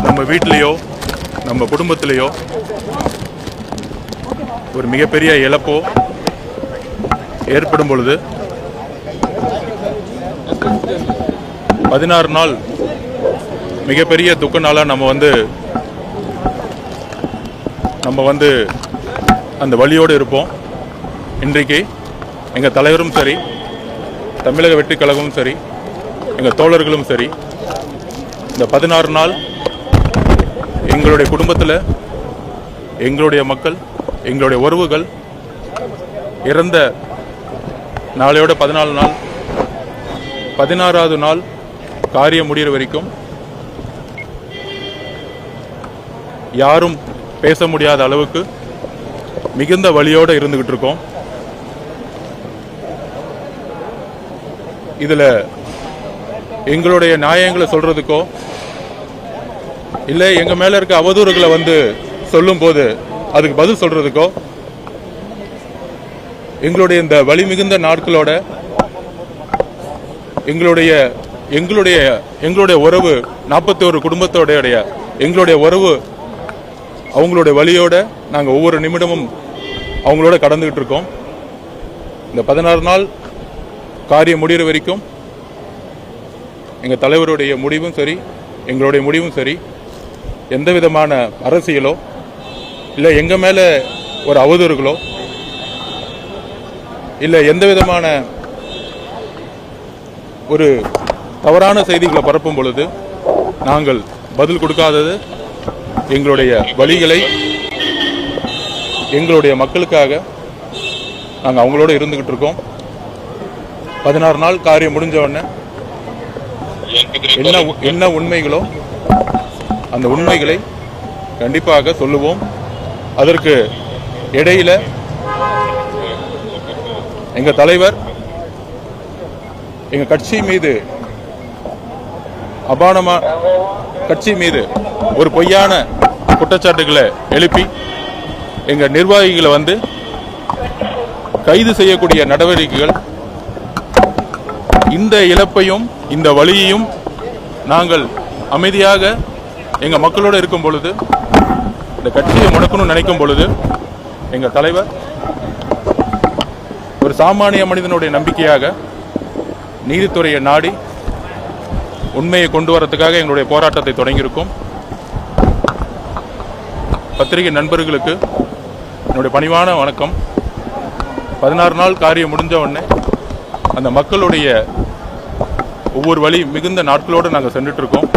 நம்ம வீட்டிலேயோ நம்ம குடும்பத்திலேயோ ஒரு மிகப்பெரிய இழப்போ ஏற்படும் பொழுது 16 நாள் மிகப்பெரிய துக்க நாளாக நம்ம வந்து அந்த வழியோடு இருப்போம். இன்றைக்கு எங்கள் தலைவரும் சரி, தமிழக வெற்றிக் கழகமும் சரி, எங்கள் தோழர்களும் சரி, இந்த 16 நாள் எங்களுடைய குடும்பத்தில் எங்களுடைய மக்கள், எங்களுடைய உறவுகள் இறந்த நாளையோட 14 நாள், 16வது நாள் காரியம் முடிகிற வரைக்கும் யாரும் பேச முடியாத அளவுக்கு மிகுந்த வலியோடு இருந்துகிட்டு இருக்கோம். இதுல எங்களுடைய நியாயங்களை சொல்றதுக்கோ இல்லை எங்க மேல இருக்க அவதூறுகளை சொல்லும் போது அதுக்கு பதில் சொல்றதுக்கோ எங்களுடைய இந்த வலி மிகுந்த நாட்களோட எங்களுடைய உறவு 41 குடும்பத்தோடைய எங்களுடைய உறவு அவங்களுடைய வலியோட நாங்கள் ஒவ்வொரு நிமிடமும் அவங்களோட கடந்துகிட்டு இருக்கோம். இந்த 16 நாள் காரியம் முடிகிற வரைக்கும் எங்கள் தலைவருடைய முடிவும் சரி, எங்களுடைய முடிவும் சரி, எந்த விதமான அரசியலோ இல்லை எங்கள் மேலே ஒரு அவதூறுகளோ இல்லை எந்த விதமான ஒரு தவறான செய்திகளை பரப்பும் பொழுது நாங்கள் பதில் கொடுக்காதது எங்களுடைய வழிகளை எங்களுடைய மக்களுக்காக நாங்கள் அவங்களோட இருந்துகிட்டு இருக்கோம். 16 நாள் காரியம் முடிஞ்ச உடனே என்ன உண்மைகளோ அந்த உண்மைகளை கண்டிப்பாக சொல்லுவோம். அதற்கு இடையில எங்க தலைவர் எங்க கட்சி மீது ஒரு பொய்யான குற்றச்சாட்டுகளை எழுப்பி எங்க நிர்வாகிகளை கைது செய்யக்கூடிய நடவடிக்கைகள், இந்த இழப்பையும் இந்த வலியையும் நாங்கள் அமைதியாக எங்க மக்களோடு இருக்கும் பொழுது, இந்த கட்சியை முடக்கணும்னு நினைக்கும் பொழுது எங்க தலைவர் ஒரு சாமானிய மனிதனுடைய நம்பிக்கையாக நீதித்துறையை நாடி உண்மையை கொண்டு வரதுக்காக எங்களுடைய போராட்டத்தை தொடங்கியிருக்கோம். பத்திரிகை நண்பர்களுக்கு என்னுடைய பணிவான வணக்கம். 16 நாள் காரியம் முடிஞ்ச உடனே அந்த மக்களுடைய ஒவ்வொரு வழி மிகுந்த நாட்களோடு நாங்கள் சென்றுட்டு இருக்கோம்.